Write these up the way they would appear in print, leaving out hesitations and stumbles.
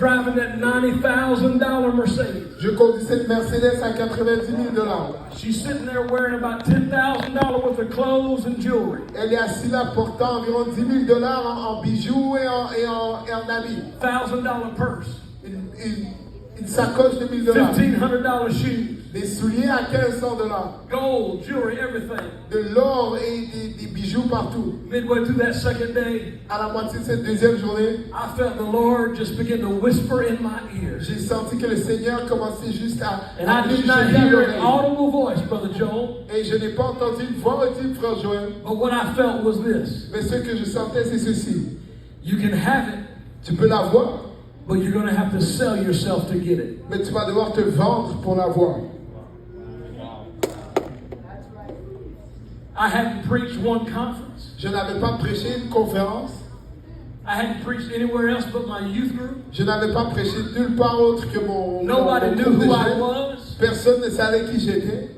driving that $90,000 Mercedes. Je conduis cette Mercedes à $90,000. She's sitting there wearing about $10,000 worth of clothes and jewelry. Elle est assise là portant environ $10,000 en bijoux et en habits. $1,000 purse. Une sacoche de $1,000. $1,500 shoes. Des souliers à $1,500. Gold, jewelry, everything. De l'or et des bijoux partout. Midway through that second day, À la moitié de cette deuxième journée, I felt the Lord just begin to whisper in my ear. j'ai senti que le Seigneur commençait juste à And I did not chuchoter à hear an l'oreille. audible voice, Brother Joel. Et je n'ai pas entendu une voix audible, frère Joël. But what I felt was this. Mais ce que je sentais, c'est ceci. You can have it, Tu peux l'avoir, but you're going to have to sell yourself to get it. mais tu vas devoir te vendre pour l'avoir. I hadn't preached one conference. Je n'avais pas prêché une conférence. I hadn't preached anywhere else but my youth group. Je n'avais pas prêché nulle part autre que mon Nobody mon knew groupe de who I jeunes. was. Personne ne savait qui j'étais.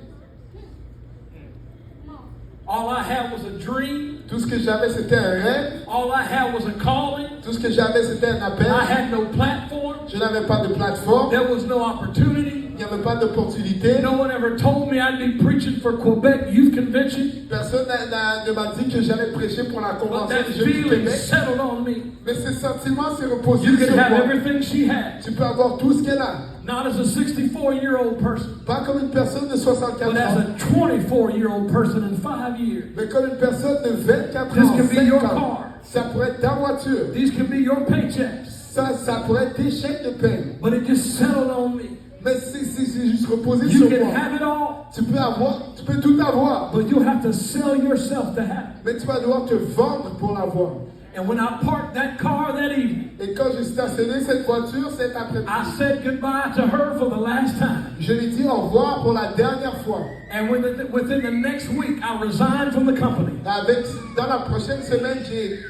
All I had was a dream. Tout ce que j'avais, c'était un rêve. All I had was a calling. Tout ce que j'avais, c'était un appel. I had no platform. Je n'avais pas de plateforme. There was no opportunity. Il n'y avait pas d'opportunité. No one ever told me I'd be preaching for Quebec Youth Convention. Personne ne m'a dit que j'allais prêcher pour la But convention that des jeunes du feeling Québec. settled on me. Mais ce sentiment s'est reposé You sur can have moi. everything she had. Tu peux avoir tout ce qu'elle a. Not as a 64-year-old person, Pas comme une personne de 64 but as ans, a 24-year-old person in 5 years. mais comme une personne de 24 This ans, can be 5 your ans. car. Ça pourrait être ta voiture. These can be your paychecks. Ça pourrait être tes chèques de paie. But it just settled on me. Mais c'est juste reposé You sur can moi. have it all, Tu peux tout avoir. but you'll have to sell yourself to have it. Mais tu vas devoir te vendre pour l'avoir. And when I parked that car that evening, Et quand j'ai stationné cette voiture cet après-midi, I said goodbye to her for the last time. je lui ai dit au revoir pour la dernière fois. And within the next week, I resigned from the company. Dans la prochaine semaine,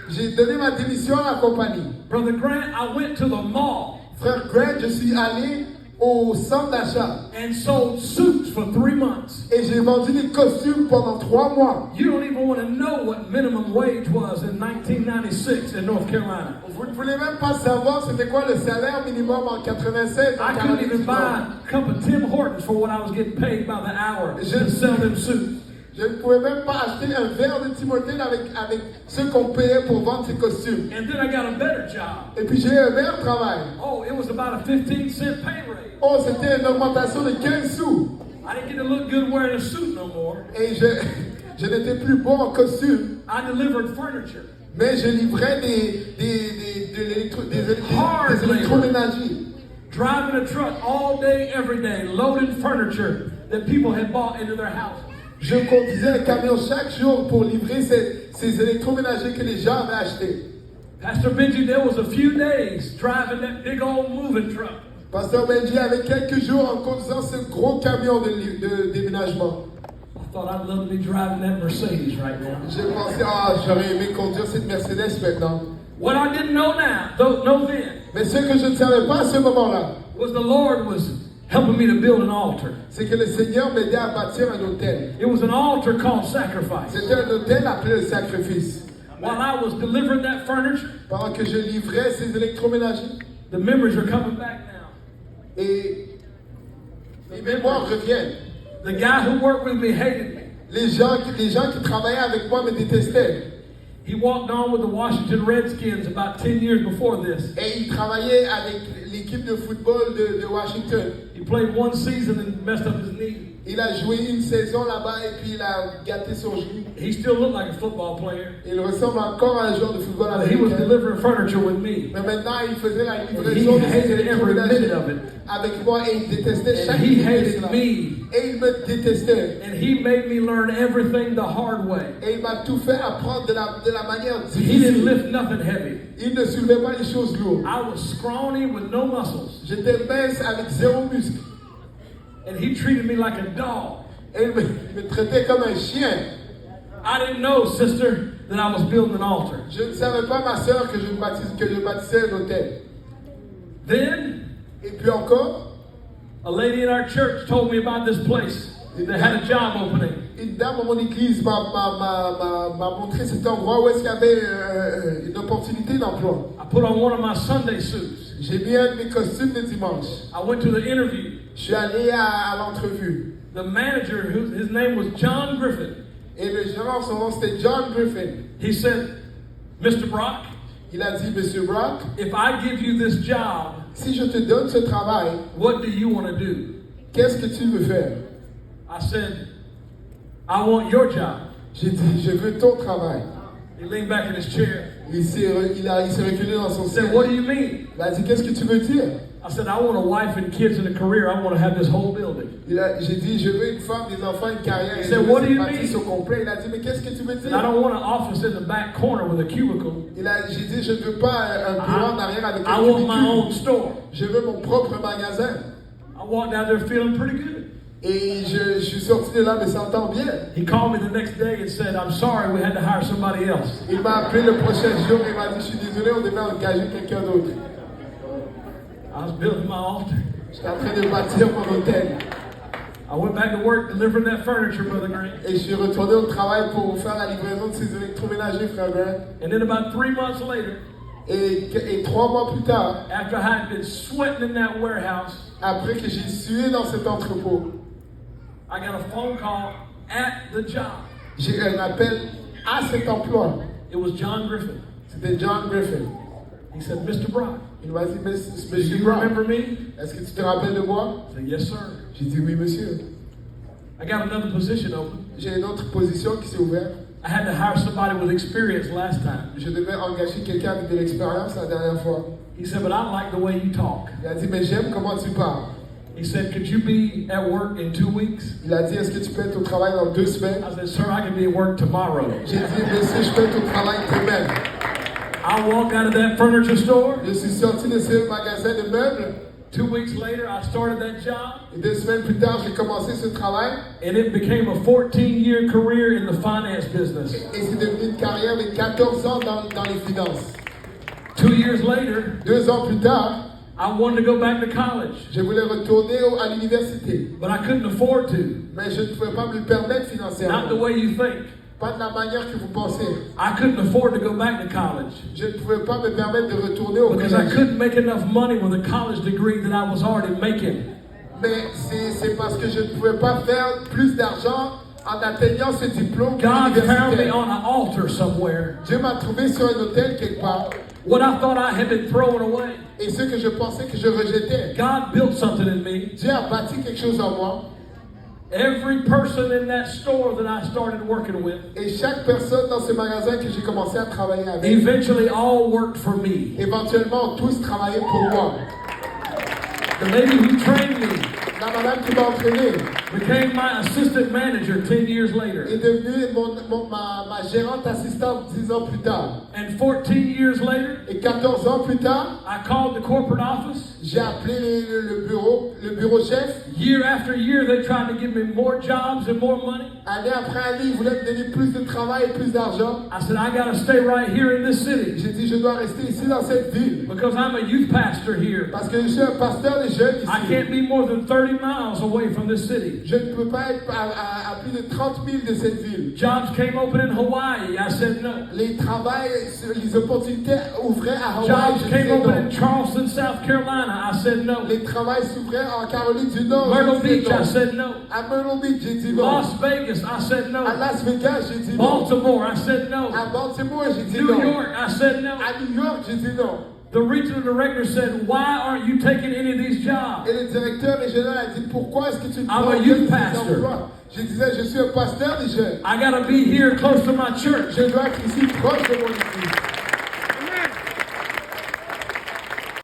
j'ai donné ma démission à la compagnie. Brother Grant, I went to the mall Frère Greg, je suis allé au centre d'achat and sold suits for 3 months. et j'ai vendu des costumes pendant 3 mois. You don't even want to know what minimum wage was in 1996 in North Carolina. Vous ne voulez même pas savoir c'était quoi le salaire minimum en 96 en I couldn't Caroline even du buy Nord. a cup of Tim Hortons for what I was getting paid by the hour to sell them suits. Je ne pouvais même pas acheter un verre de Timothée avec ce qu'on payait pour vendre ces costumes. And then I got a better job. Et puis j'ai eu un meilleur travail. Oh, it was about a 15-cent pay raise. Oh, c'était une augmentation de 15 sous. I didn't get to look good wearing a suit no more. Et je n'étais plus bon en costume. I delivered furniture. Mais je livrais des électroménagers. Driving a truck all day, every day, loading furniture that people had bought into their house. Je conduisais un camion chaque jour pour livrer ces électroménagers que les gens avaient achetés. Pastor Benji, there was a few days driving that big old moving truck. Pasteur Benji avait quelques jours en conduisant ce gros camion de déménagement. I thought I'd love to be driving that Mercedes right now. J'ai pensé, j'aurais aimé conduire cette Mercedes maintenant. What I didn't know now, know then, Mais ce que je ne savais pas à ce moment-là, was the Lord was helping me to build an altar. c'est que le Seigneur m'aidait à bâtir un autel. It was an altar called sacrifice. C'était un autel appelé le sacrifice. While I was delivering that furniture, Pendant que je livrais ces électroménagers, the memories are coming back now. et les mémoires reviennent. The guy who worked with me hated me. Les gens qui travaillaient avec moi me détestaient. He walked on with the Washington Redskins about 10 years before this. Et il travaillait avec l'équipe de football de Washington. He played one season and messed up his knee. Il a joué une saison là-bas et puis il a gâté son genou. He still looked like a football player. Il ressemble encore à un joueur de football But he was américain. delivering furniture with me. Mais maintenant, il faisait la He livraison de ses hated every minute électroménagers of it. avec moi et il détestait And chaque he minute de hated cela. me. Et il me détestait. And he made me learn everything the hard way. Et il m'a tout fait apprendre de la manière He didn't difficile. lift nothing heavy. Il ne soulevait pas les choses lourdes. I was scrawny with no muscles. J'étais mince avec zéro muscle. And he treated me like a dog. Et il me traitait comme un chien. I didn't know, sister, that I was building an altar. Je ne savais pas, ma sœur, que je bâtissais un hôtel. Then, Et puis encore, a lady in our church told me about this place that had a job opening. une dame à mon église m'a montré cet endroit où est-ce qu'il y avait une opportunité d'emploi. I put on one of my Sunday suits. J'ai mis un de mes costumes de dimanche. I went to the interview. Je suis allé à l'entrevue. The manager, his name was John Griffin. Et le gérant, son nom c'était John Griffin. He said, Mr. Brocc, Il a dit, Monsieur Brocc, if I give you this job, si je te donne ce travail, what do you want to do? qu'est-ce que tu veux faire? I said, I want your job. J'ai dit, je veux ton travail. He leaned back in his chair. Il s'est reculé dans son He said, siège. what do you mean? Il a dit, qu'est-ce que tu veux dire? I said, I want a wife and kids and a career. I want to have this whole building. J'ai dit, je veux une femme, des enfants, une carrière. He Et said, je veux what do cette you bâtisse mean? au complet. Il a dit, mais qu'est-ce que tu veux I dire? don't want an office in the back corner with a cubicle. J'ai dit, je ne veux pas un bureau en arrière avec I un want my own cubicule. store. Je veux mon propre magasin. I walked out there feeling pretty good. Et je suis sorti de là, me sentant bien. He called me the next day and said, I'm sorry, we had to hire somebody else. Il m'a appelé le prochain jour et il m'a dit, je suis désolé, on devait engager quelqu'un d'autre. I was building my altar. J'étais en train de bâtir mon hôtel. I went back to work delivering that furniture, Brother Green. Et je suis retourné au travail pour faire la livraison de ces électroménagers, frère Grant. And then about 3 months later, Et 3 mois plus tard, after I had been sweating in that warehouse, après que j'ai sué dans cet entrepôt, I got a phone call at the job. j'ai un appel à cet emploi. It was John Griffin. C'était John Griffin. He said, Mr. Brocc, Il m'a dit, do Monsieur you Brown, remember me? est-ce que tu te rappelles de moi? I said, yes, sir. J'ai dit, oui, monsieur. I got another position open. J'ai une autre position qui s'est ouverte. I had to hire somebody with experience last time. Je devais engager quelqu'un avec de l'expérience la dernière fois. He said, but I like the way you talk. Il a dit, mais j'aime comment tu parles. He said, could you be at work in 2 weeks? Il a dit, est-ce que tu peux être au travail dans 2 semaines? I said, sir, I can be at work tomorrow. J'ai dit, monsieur, je peux être au travail demain. I walked out of that furniture store. Je suis sorti de ce magasin de meubles. 2 weeks later, I started that job. Et 2 semaines plus tard, j'ai commencé ce travail. And it became a 14-year career in the finance business. Et c'est devenu une carrière de 14 ans dans les finances. 2 years later, 2 ans plus tard, I wanted to go back to college, je voulais retourner à l'université. but I couldn't afford to. Mais je ne pouvais pas me le permettre Not the financièrement. way you think. Pas de la manière que vous pensez. I couldn't afford to go back to college Je ne pouvais pas me permettre de retourner au because I collège. couldn't make enough money with a college degree that I was already making. Mais c'est parce que je ne pouvais pas faire plus d'argent en atteignant ce diplôme God found me universitaire. on an altar somewhere. Dieu m'a trouvé sur un hôtel quelque part. What I thought I had been throwing away, Et ce que je pensais que je rejetais. God built something in me. Dieu a bâti quelque chose en moi. Every person in that store that I started working with Et chaque personne dans ce magasin que j'ai commencé à travailler avec, eventually all worked for me. éventuellement ont tous travaillé pour moi. The lady who trained me La madame qui m'a entraîné became my assistant manager 10 years later. est devenue ma gérante assistante 10 ans plus tard. And 14 years later, Et 14 ans plus tard, I called the corporate office. j'ai appelé le bureau chef. Year after year, they tried to give me more jobs and more money. Année après année, ils voulaient me donner plus de travail et plus d'argent. I said, I got to stay right here in this city J'ai dit, je dois rester ici dans cette ville. because I'm a youth pastor here. Parce que je suis un pasteur des jeunes I ici. can't be more than 30 miles away from this city. Je ne peux pas être à plus de 30 000 de cette ville. Jobs came open in Hawaii. I said no. Les opportunités ouvraient à Hawaï. Jobs Je came disais open non. in Charleston, South Carolina. I said no. Les travails s'ouvraient en Caroline du Nord. Myrtle Je disais Beach, non. I said no. À Myrtle Beach, j'ai dit non. Las Vegas, I said À no. Las Vegas, j'ai dit non. Baltimore, I said no. À Baltimore, j'ai dit New non. York, I said no. À New York, j'ai dit non. The regional director said, why aren't you taking any of these jobs? Et le directeur régional a dit, pourquoi est-ce que tu ne I'm prends a aucun youth de ces pastor. emplois? Je disais, je suis un pasteur des jeunes. I got to be here close to my church. Je dois être ici proche de mon église.